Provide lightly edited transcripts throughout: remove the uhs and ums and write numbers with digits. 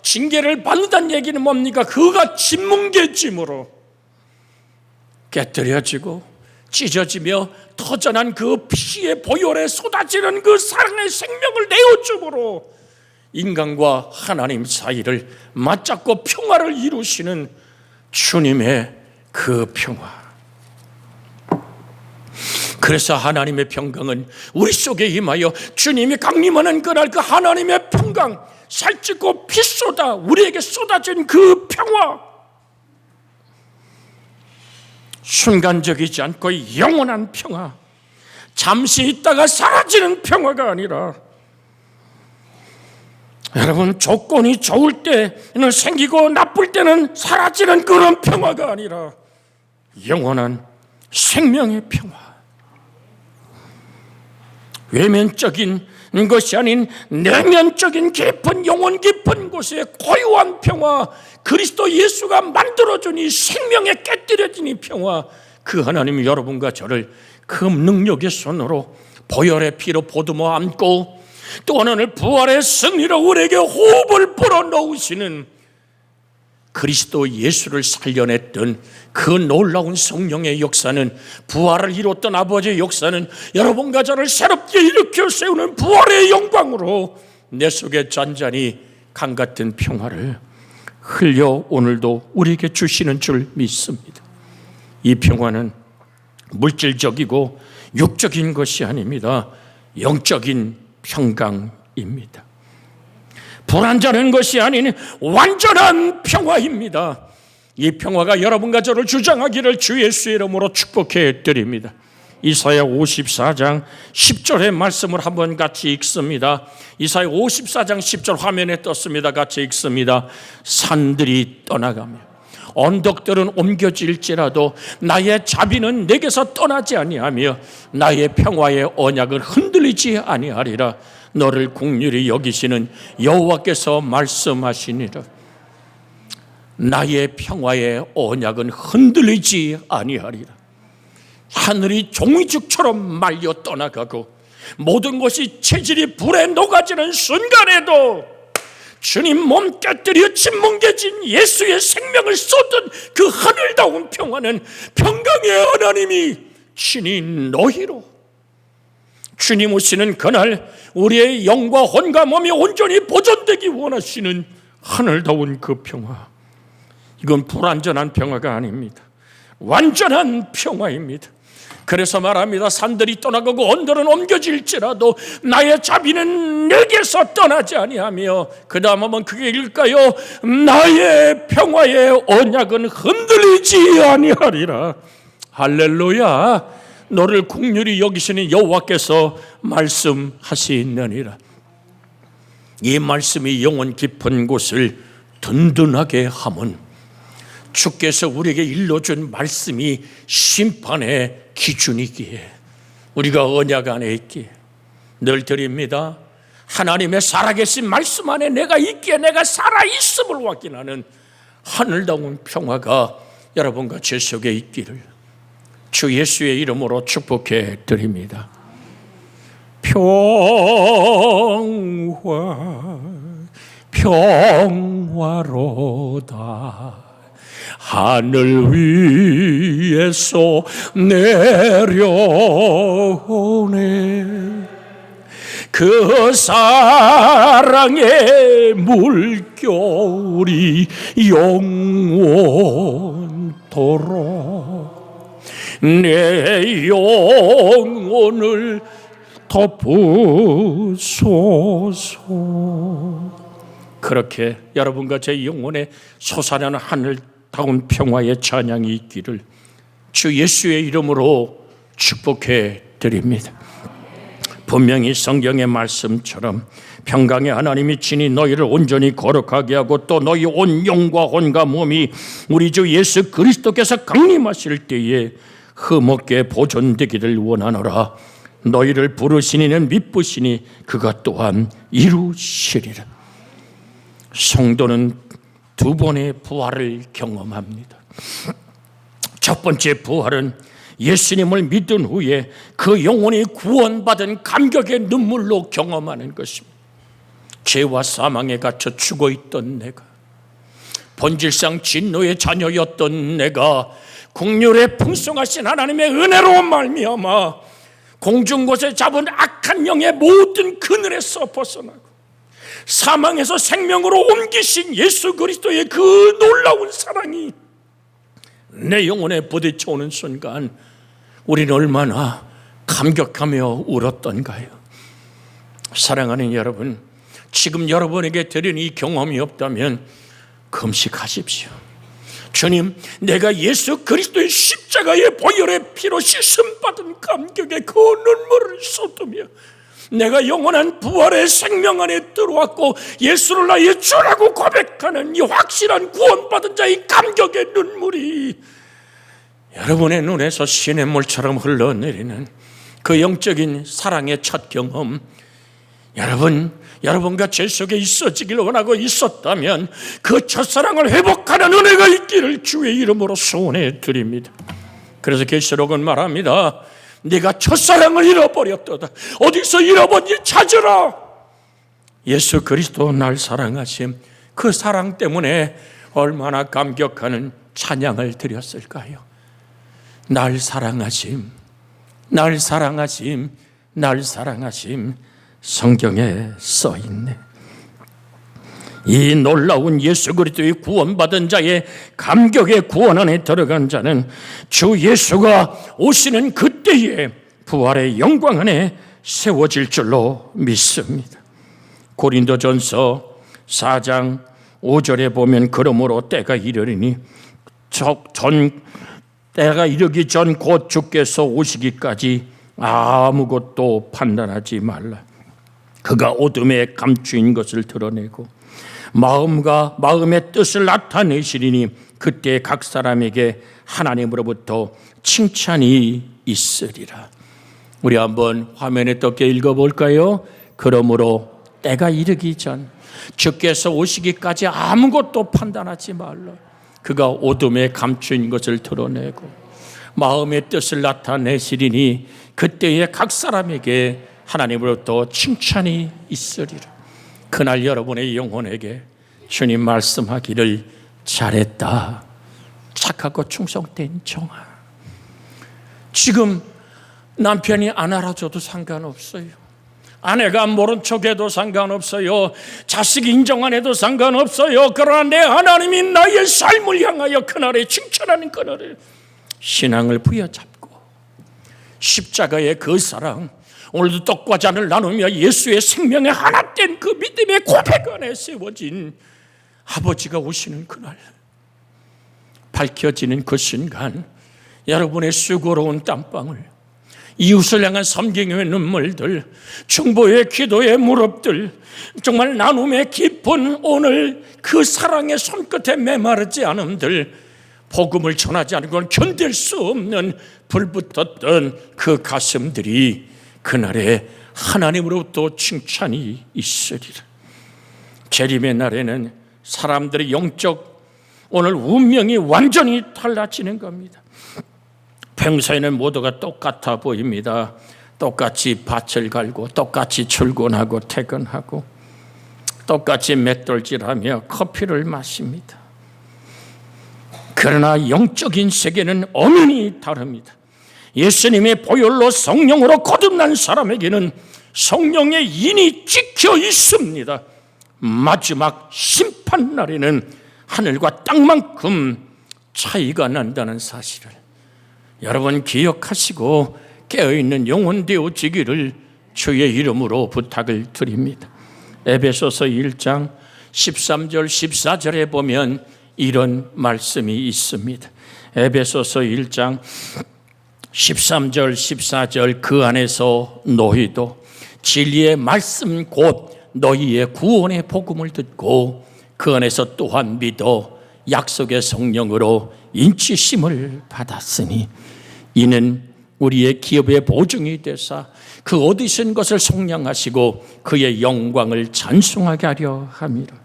징계를 받는다는 얘기는 뭡니까? 그가 진문계짐으로 깨뜨려지고 찢어지며 터져난 그 피의 보혈에 쏟아지는 그 사랑의 생명을 내어줌으로 인간과 하나님 사이를 맞잡고 평화를 이루시는 주님의 그 평화. 그래서 하나님의 평강은 우리 속에 임하여 주님이 강림하는 그날 그 하나님의 평강, 살찌고 피쏟아 우리에게 쏟아진 그 평화, 순간적이지 않고 영원한 평화, 잠시 있다가 사라지는 평화가 아니라, 여러분, 조건이 좋을 때는 생기고 나쁠 때는 사라지는 그런 평화가 아니라 영원한 생명의 평화, 외면적인 것이 아닌 내면적인 깊은 영혼 깊은 곳에 고요한 평화, 그리스도 예수가 만들어준 이 생명에 깨뜨려진 이 평화, 그 하나님이 여러분과 저를 그 능력의 손으로 보혈의 피로 보듬어 안고 또 하나는 부활의 승리로 우리에게 호흡을 불어넣으시는 그리스도 예수를 살려냈던 그 놀라운 성령의 역사는, 부활을 이뤘던 아버지의 역사는 여러분과 저를 새롭게 일으켜 세우는 부활의 영광으로 내 속에 잔잔히 강같은 평화를 흘려 오늘도 우리에게 주시는 줄 믿습니다. 이 평화는 물질적이고 육적인 것이 아닙니다. 영적인 평강입니다. 불완전한 것이 아닌 완전한 평화입니다. 이 평화가 여러분과 저를 주장하기를 주 예수의 이름으로 축복해 드립니다. 이사야 54장 10절의 말씀을 한번 같이 읽습니다. 이사야 54장 10절 화면에 떴습니다. 같이 읽습니다. 산들이 떠나가며 언덕들은 옮겨질지라도 나의 자비는 내게서 떠나지 아니하며 나의 평화의 언약은 흔들리지 아니하리라. 너를 긍휼히 여기시는 여호와께서 말씀하시니라. 나의 평화의 언약은 흔들리지 아니하리라. 하늘이 종이죽처럼 말려 떠나가고 모든 것이 체질이 불에 녹아지는 순간에도 주님 몸 깨뜨려 진뭉개진 예수의 생명을 쏟은 그 하늘다운 평화는 평강의 하나님이 친히 너희로, 주님 오시는 그날 우리의 영과 혼과 몸이 온전히 보존되기 원하시는 하늘다운 그 평화, 이건 불완전한 평화가 아닙니다. 완전한 평화입니다. 그래서 말합니다. 산들이 떠나가고 언덕은 옮겨질지라도 나의 자비는 내게서 떠나지 아니하며, 그 다음 한번 크게 읽을까요? 나의 평화의 언약은 흔들리지 아니하리라. 할렐루야. 너를 긍휼히 여기시는 여호와께서 말씀하시느니라. 이 말씀이 영혼 깊은 곳을 든든하게 함은 주께서 우리에게 일러준 말씀이 심판의 기준이기에, 우리가 언약 안에 있기에 늘 드립니다. 하나님의 살아계신 말씀 안에 내가 있기에 내가 살아있음을 확인하는 하늘다운 평화가 여러분과 제 속에 있기를 주 예수의 이름으로 축복해 드립니다. 평화로다. 하늘 위에서 내려오네. 그 사랑의 물결이 영원토록 내 영혼을 덮으소서. 그렇게 여러분과 제 영혼에 솟아나는 하늘다운 평화의 찬양이 있기를 주 예수의 이름으로 축복해 드립니다. 분명히 성경의 말씀처럼 평강의 하나님이 친히 너희를 온전히 거룩하게 하고 또 너희 온 영과 혼과 몸이 우리 주 예수 그리스도께서 강림하실 때에 흠없게 보존되기를 원하노라. 너희를 부르시니는 미쁘시니 그가 또한 이루시리라. 성도는 두 번의 부활을 경험합니다. 첫 번째 부활은 예수님을 믿은 후에 그 영혼이 구원받은 감격의 눈물로 경험하는 것입니다. 죄와 사망에 갇혀 죽어 있던 내가, 본질상 진노의 자녀였던 내가 긍휼에 풍성하신 하나님의 은혜로 말미암아 공중곳에 잡은 악한 영의 모든 그늘에서 벗어나고 사망에서 생명으로 옮기신 예수 그리스도의 그 놀라운 사랑이 내 영혼에 부딪혀오는 순간 우리는 얼마나 감격하며 울었던가요? 사랑하는 여러분, 지금 여러분에게 드린 이 경험이 없다면 금식하십시오. 주님, 내가 예수 그리스도의 십자가의 보혈의 피로 씻음받은 감격의 그 눈물을 쏟으며 내가 영원한 부활의 생명 안에 들어왔고 예수를 나의 주라고 고백하는 이 확실한 구원받은 자의 감격의 눈물이 여러분의 눈에서 시냇물처럼 흘러내리는 그 영적인 사랑의 첫 경험, 여러분과 제 속에 있어지길 원하고 있었다면 그 첫사랑을 회복하는 은혜가 있기를 주의 이름으로 소원해 드립니다. 그래서 계시록은 말합니다. 네가 첫사랑을 잃어버렸도다. 어디서 잃어버린지 찾으라. 예수 그리스도 날 사랑하심, 그 사랑 때문에 얼마나 감격하는 찬양을 드렸을까요? 날 사랑하심, 날 사랑하심, 날 사랑하심, 성경에 써있네. 이 놀라운 예수 그리스도의 구원받은 자의 감격의 구원 안에 들어간 자는 주 예수가 오시는 그때에 부활의 영광 안에 세워질 줄로 믿습니다. 고린도전서 4장 5절에 보면 그러므로 때가 이르리니 때가 이르기 전 곧 주께서 오시기까지 아무것도 판단하지 말라. 그가 어둠에 감추인 것을 드러내고 마음의 뜻을 나타내시리니 그때 각 사람에게 하나님으로부터 칭찬이 있으리라. 우리 한번 화면에 떴게 읽어볼까요? 그러므로 때가 이르기 전 주께서 오시기까지 아무것도 판단하지 말라. 그가 어둠에 감추인 것을 드러내고 마음의 뜻을 나타내시리니 그때에 각 사람에게 하나님으로부터 칭찬이 있으리라. 그날 여러분의 영혼에게 주님 말씀하기를 잘했다, 착하고 충성된 종아. 지금 남편이 안 알아줘도 상관없어요. 아내가 모른 척해도 상관없어요. 자식이 인정 안 해도 상관없어요. 그러나 내 하나님이 나의 삶을 향하여 그날에 칭찬하는 그날에 신앙을 부여잡고 십자가의 그 사랑, 오늘도 떡과 잔을 나누며 예수의 생명에 하나 된 그 믿음의 고백 안에 세워진 아버지가 오시는 그날, 밝혀지는 그 순간 여러분의 수고로운 땀방울, 이웃을 향한 섬김의 눈물들, 중보의 기도의 무릎들, 정말 나눔의 깊은 오늘 그 사랑의 손끝에 메마르지 않음들, 복음을 전하지 않은 건 견딜 수 없는 불붙었던 그 가슴들이 그날에 하나님으로부터 칭찬이 있으리라. 재림의 날에는 사람들의 영적 오늘 운명이 완전히 달라지는 겁니다. 평소에는 모두가 똑같아 보입니다. 똑같이 밭을 갈고 똑같이 출근하고 퇴근하고 똑같이 맷돌질하며 커피를 마십니다. 그러나 영적인 세계는 엄연히 다릅니다. 예수님의 보혈로 성령으로 거듭난 사람에게는 성령의 인이 찍혀 있습니다. 마지막 심판날에는 하늘과 땅만큼 차이가 난다는 사실을 여러분 기억하시고 깨어있는 영혼 되어지기를 주의 이름으로 부탁을 드립니다. 에베소서 1장 13절 14절에 보면 이런 말씀이 있습니다. 에베소서 1장 13절 14절 그 안에서 너희도 진리의 말씀 곧 너희의 구원의 복음을 듣고 그 안에서 또한 믿어 약속의 성령으로 인치심을 받았으니 이는 우리의 기업의 보증이 되사 그 얻으신 것을 속량하시고 그의 영광을 찬송하게 하려 함이라.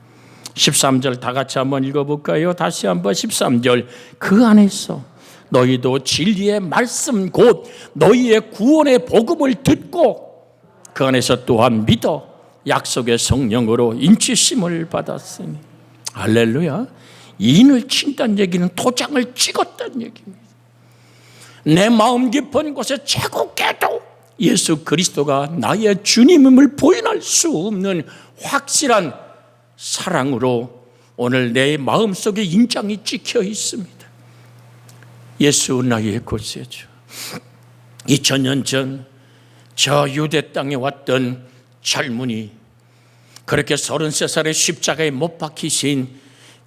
13절 다 같이 한번 읽어볼까요? 다시 한번 13절 그 안에서 너희도 진리의 말씀 곧 너희의 구원의 복음을 듣고 그 안에서 또한 믿어 약속의 성령으로 인치심을 받았으니, 할렐루야. 인을 친다는 얘기는 도장을 찍었다는 얘기입니다. 내 마음 깊은 곳에 최고께도 예수 그리스도가 나의 주님임을 부인할 수 없는 확실한 사랑으로 오늘 내 마음속에 인장이 찍혀 있습니다. 예수 나의 구세주. 2000년 전 저 유대 땅에 왔던 젊은이, 그렇게 33살의 십자가에 못 박히신,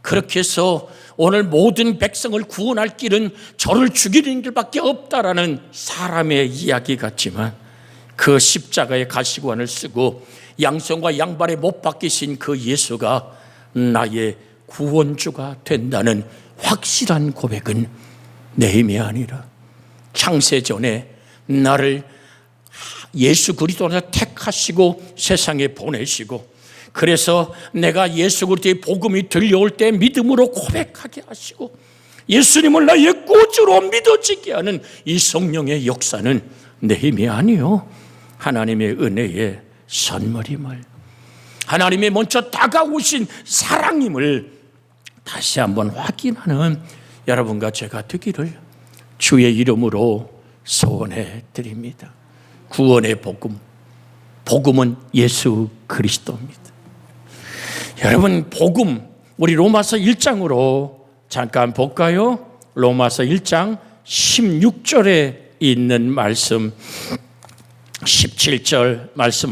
그렇게 해서 오늘 모든 백성을 구원할 길은 저를 죽이는 길밖에 없다라는 사람의 이야기 같지만, 그 십자가의 가시관을 쓰고 양손과 양발에 못 박히신 그 예수가 나의 구원주가 된다는 확실한 고백은 내 힘이 아니라 창세전에 나를 예수 그리스도로 택하시고 세상에 보내시고, 그래서 내가 예수 그리스도의 복음이 들려올 때 믿음으로 고백하게 하시고 예수님을 나의 구주로 믿어지게 하는 이 성령의 역사는 내 힘이 아니요, 하나님의 은혜의 선물임을, 하나님의 먼저 다가오신 사랑임을 다시 한번 확인하는 여러분과 제가 되기를 주의 이름으로 소원해 드립니다. 구원의 복음, 복음은 예수 그리스도입니다. 여러분, 복음, 우리 로마서 1장으로 잠깐 볼까요? 로마서 1장 16절에 있는 말씀, 17절 말씀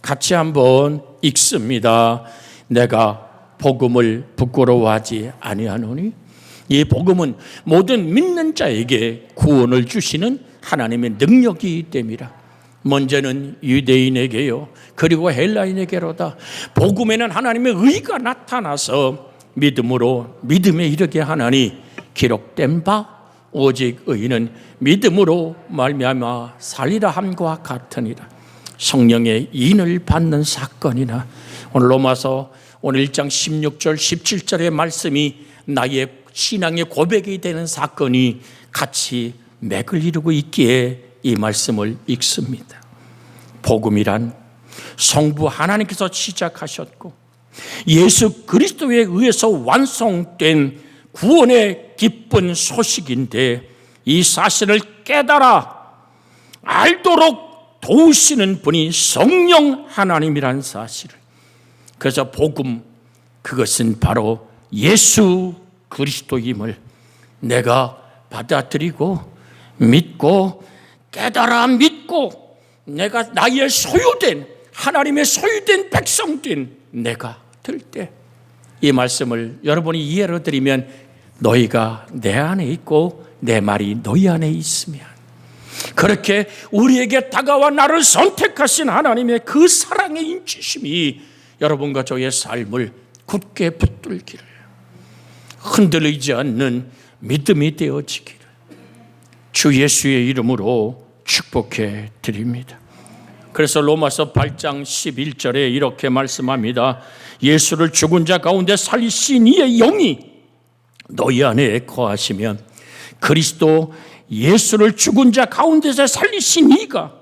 같이 한번 읽습니다. 내가 복음을 부끄러워하지 아니하노니, 이 복음은 모든 믿는 자에게 구원을 주시는 하나님의 능력이 됨이라. 먼저는 유대인에게요, 그리고 헬라인에게로다. 복음에는 하나님의 의가 나타나서 믿음으로 믿음에 이르게 하나니, 기록된 바 오직 의인은 믿음으로 말미암아 살리라 함과 같으니라. 성령의 인을 받는 사건이나 오늘 로마서 오늘 1장 16절 17절의 말씀이 나의 신앙의 고백이 되는 사건이 같이 맥을 이루고 있기에 이 말씀을 읽습니다. 복음이란 성부 하나님께서 시작하셨고 예수 그리스도에 의해서 완성된 구원의 기쁜 소식인데, 이 사실을 깨달아 알도록 도우시는 분이 성령 하나님이란 사실을, 그래서 복음, 그것은 바로 예수 그리스도임을 내가 받아들이고 믿고 깨달아 믿고, 내가 나의 소유된, 하나님의 소유된 백성된 내가 될 때, 이 말씀을 여러분이 이해를 드리면 너희가 내 안에 있고 내 말이 너희 안에 있으면, 그렇게 우리에게 다가와 나를 선택하신 하나님의 그 사랑의 인치심이 여러분과 저의 삶을 굳게 붙들기를, 흔들리지 않는 믿음이 되어지기를 주 예수의 이름으로 축복해 드립니다. 그래서 로마서 8장 11절에 이렇게 말씀합니다. 예수를 죽은 자 가운데 살리신 이의 영이 너희 안에 거하시면, 그리스도 예수를 죽은 자 가운데서 살리신 이가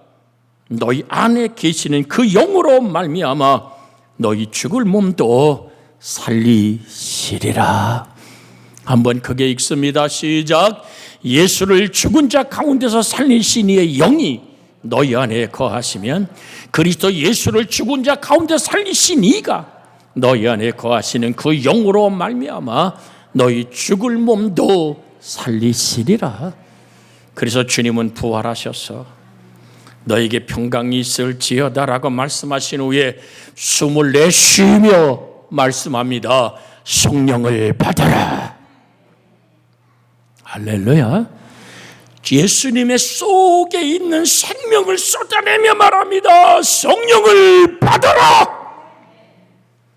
너희 안에 계시는 그 영으로 말미암아 너희 죽을 몸도 살리시리라. 한번 크게 읽습니다. 시작. 예수를 죽은 자 가운데서 살리신 이의 영이 너희 안에 거하시면, 그리스도 예수를 죽은 자 가운데 살리신 이가 너희 안에 거하시는 그 영으로 말미암아 너희 죽을 몸도 살리시리라. 그래서 주님은 부활하셔서 너에게 평강이 있을지어다라고 말씀하신 후에 숨을 내쉬며 말씀합니다. 성령을 받아라. 할렐루야. 예수님의 속에 있는 생명을 쏟아내며 말합니다. 성령을 받아라.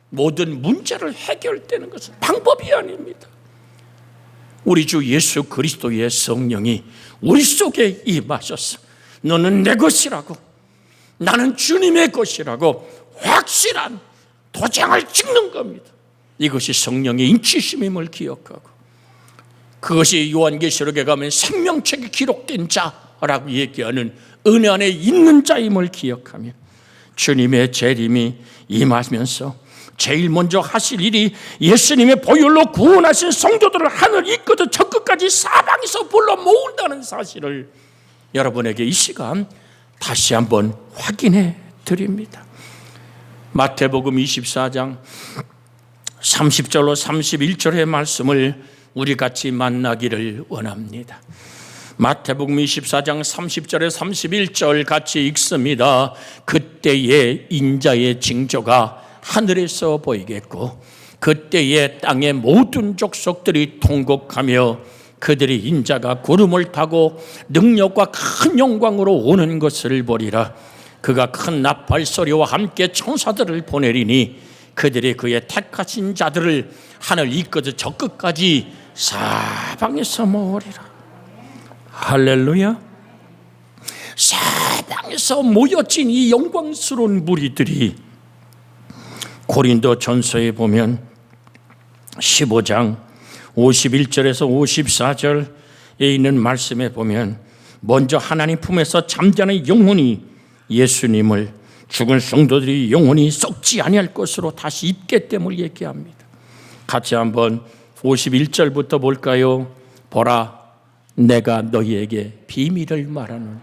모든 문제를 해결되는 것은 방법이 아닙니다. 우리 주 예수 그리스도의 성령이 우리 속에 임하셔서 너는 내 것이라고, 나는 주님의 것이라고 확실한 도장을 찍는 겁니다. 이것이 성령의 인치심임을 기억하고, 그것이 요한계시록에 가면 생명책에 기록된 자라고 얘기하는 은혜 안에 있는 자임을 기억하며, 주님의 재림이 임하면서 제일 먼저 하실 일이 예수님의 보혈로 구원하신 성도들을 하늘 이끄듯 저 끝까지 사방에서 불러 모은다는 사실을 여러분에게 이 시간 다시 한번 확인해 드립니다. 마태복음 24장 30절로 31절의 말씀을 우리 같이 만나기를 원합니다. 마태복음 24장 30절에 31절 같이 읽습니다. 그때에 인자의 징조가 하늘에서 보이겠고 그때에 땅의 모든 족속들이 통곡하며 그들이 인자가 구름을 타고 능력과 큰 영광으로 오는 것을 보리라. 그가 큰 나팔 소리와 함께 천사들을 보내리니 그들이 그의 택하신 자들을 하늘 이끄듯 저 끝까지 사방에서 모으리라. 할렐루야. 사방에서 모여진 이 영광스러운 무리들이 고린도 전서에 보면 15장 51절에서 54절에 있는 말씀에 보면 먼저 하나님 품에서 잠자는 영혼이 예수님을 죽은 성도들이 영혼이 썩지 아니할 것으로 다시 입게 됨을 얘기합니다. 같이 한번 51절부터 볼까요? 보라, 내가 너희에게 비밀을 말하노니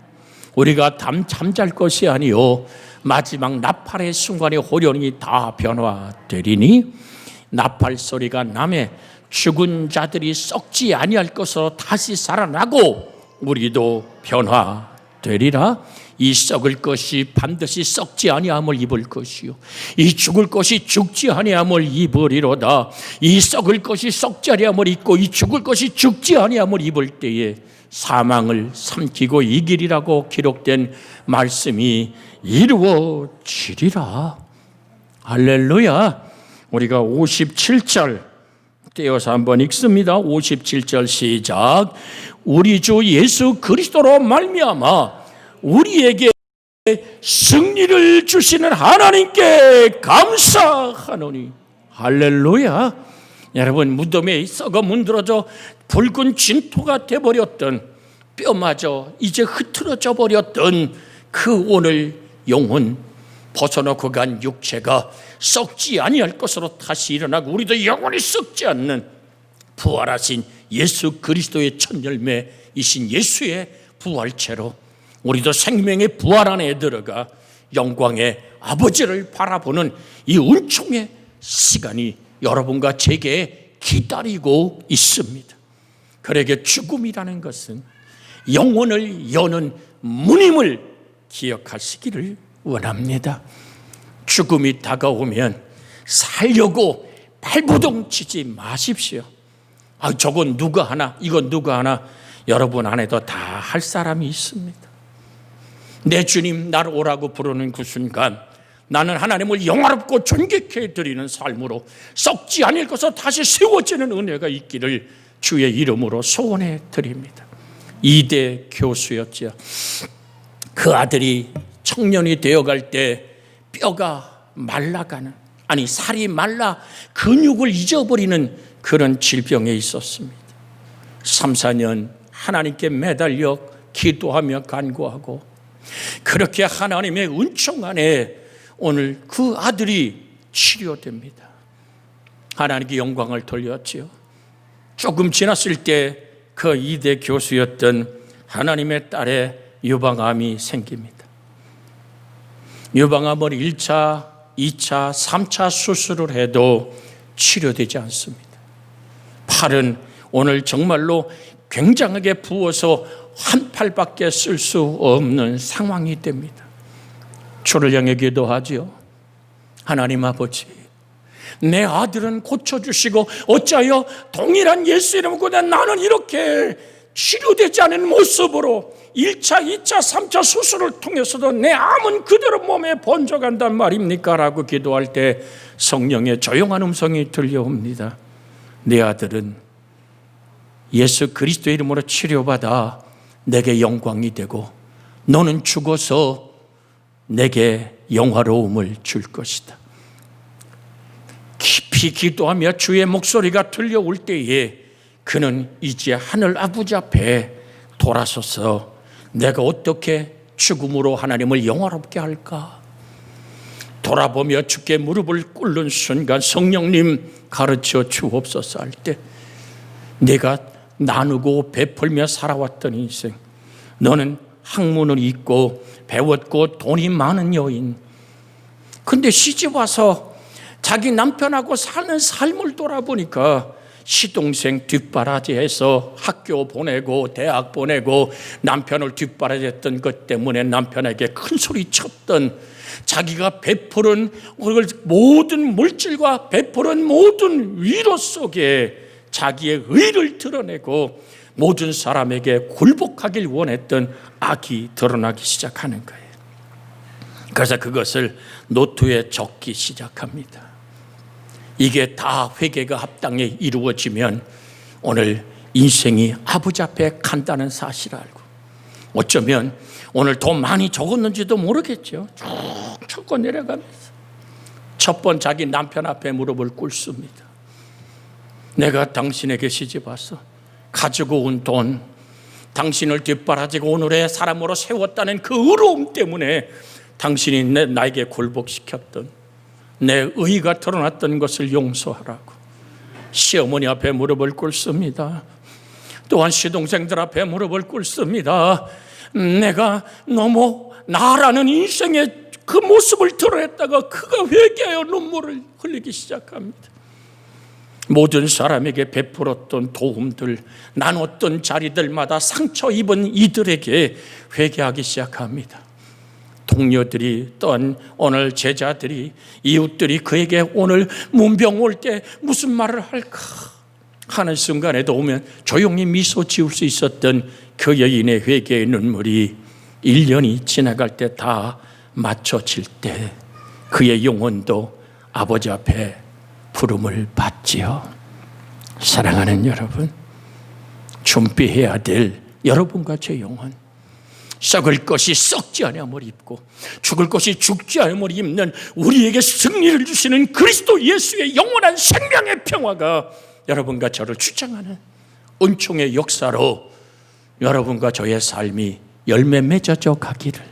우리가 잠잘 것이 아니요 마지막 나팔의 순간에 호련히 다 변화되리니 나팔 소리가 나매 죽은 자들이 썩지 아니할 것으로 다시 살아나고 우리도 변화되리라. 이 썩을 것이 반드시 썩지 아니함을 입을 것이요 이 죽을 것이 죽지 아니함을 입으리로다. 이 썩을 것이 썩지 아니함을 입고 이 죽을 것이 죽지 아니함을 입을 때에 사망을 삼키고 이기리라고 기록된 말씀이 이루어지리라. 할렐루야. 우리가 57절 떼어서 한번 읽습니다. 57절 시작. 우리 주 예수 그리스도로 말미암아 우리에게 승리를 주시는 하나님께 감사하노니. 할렐루야. 여러분, 무덤에 썩어 문드러져 붉은 진토가 되어버렸던 뼈마저 이제 흐트러져 버렸던 그 오늘 영혼 벗어놓고 간 육체가 썩지 아니할 것으로 다시 일어나고 우리도 영원히 썩지 않는 부활하신 예수 그리스도의 첫 열매이신 예수의 부활체로 우리도 생명의 부활 안에 들어가 영광의 아버지를 바라보는 이 은총의 시간이 여러분과 제게 기다리고 있습니다. 그러게 죽음이라는 것은 영혼을 여는 문임을 기억하시기를 원합니다. 죽음이 다가오면 살려고 발부동 치지 마십시오. 저건 누가 하나, 이건 누가 하나. 여러분 안에도 다 할 사람이 있습니다. 내 주님 나를 오라고 부르는 그 순간 나는 하나님을 영화롭고 존귀케 드리는 삶으로 썩지 않을 것으로 다시 세워지는 은혜가 있기를 주의 이름으로 소원해 드립니다. 2대 교수였죠. 그 아들이 청년이 되어갈 때 뼈가 말라가는, 아니 살이 말라 근육을 잊어버리는 그런 질병에 있었습니다. 3, 4년 하나님께 매달려 기도하며 간구하고 그렇게 하나님의 은총 안에 오늘 그 아들이 치료됩니다. 하나님께 영광을 돌렸지요. 조금 지났을 때 그 2대 교수였던 하나님의 딸의 유방암이 생깁니다. 유방암을 1차, 2차, 3차 수술을 해도 치료되지 않습니다. 팔은 오늘 정말로 굉장하게 부어서 한 팔밖에 쓸 수 없는 상황이 됩니다. 주를 향해 기도하지요. 하나님 아버지, 내 아들은 고쳐주시고 어찌하여 동일한 예수 이름을 고대 나는 이렇게 치료되지 않은 모습으로 1차, 2차, 3차 수술을 통해서도 내 암은 그대로 몸에 번져간단 말입니까? 라고 기도할 때 성령의 조용한 음성이 들려옵니다. 내 아들은 예수 그리스도의 이름으로 치료받아 내게 영광이 되고 너는 죽어서 내게 영화로움을 줄 것이다. 깊이 기도하며 주의 목소리가 들려올 때에 그는 이제 하늘 아버지 앞에 돌아서서 내가 어떻게 죽음으로 하나님을 영화롭게 할까? 돌아보며 주께 무릎을 꿇는 순간 성령님 가르쳐 주옵소서 할 때 내가 나누고 베풀며 살아왔던 인생, 너는 학문을 있고 배웠고 돈이 많은 여인, 근데 시집 와서 자기 남편하고 사는 삶을 돌아보니까 시동생 뒷바라지해서 학교 보내고 대학 보내고 남편을 뒷바라지했던 것 때문에 남편에게 큰 소리 쳤던, 자기가 베푸는 모든 물질과 베푸는 모든 위로 속에 자기의 의를 드러내고 모든 사람에게 굴복하길 원했던 악이 드러나기 시작하는 거예요. 그래서 그것을 노트에 적기 시작합니다. 이게 다 회개가 합당에 이루어지면 오늘 인생이 아버지 앞에 간다는 사실을 알고, 어쩌면 오늘 더 많이 적었는지도 모르겠죠. 쭉 적고 내려가면서 첫 번 자기 남편 앞에 무릎을 꿇습니다. 내가 당신에게 시집 와서 가지고 온 돈, 당신을 뒷바라지고 오늘의 사람으로 세웠다는 그 의로움 때문에 당신이 나에게 굴복시켰던 내 의가 드러났던 것을 용서하라고 시어머니 앞에 무릎을 꿇습니다. 또한 시동생들 앞에 무릎을 꿇습니다. 내가 너무 나라는 인생의 그 모습을 드러냈다가 그가 회개하여 눈물을 흘리기 시작합니다. 모든 사람에게 베풀었던 도움들, 나눴던 자리들마다 상처 입은 이들에게 회개하기 시작합니다. 동료들이 또한 오늘 제자들이, 이웃들이 그에게 오늘 문병 올 때 무슨 말을 할까 하는 순간에도 오면 조용히 미소 지을 수 있었던 그 여인의 회개의 눈물이 1년이 지나갈 때 다 맞춰질 때 그의 영혼도 아버지 앞에 부름을 받지요. 사랑하는 여러분, 준비해야 될 여러분과 제 영혼, 썩을 것이 썩지 아니함을 입고 죽을 것이 죽지 아니함을 입는 우리에게 승리를 주시는 그리스도 예수의 영원한 생명의 평화가 여러분과 저를 주장하는 은총의 역사로 여러분과 저의 삶이 열매 맺어져 가기를,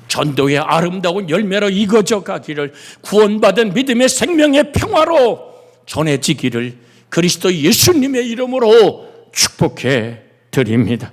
전도의 아름다운 열매로 익어져 가기를, 구원받은 믿음의 생명의 평화로 전해지기를 그리스도 예수님의 이름으로 축복해 드립니다.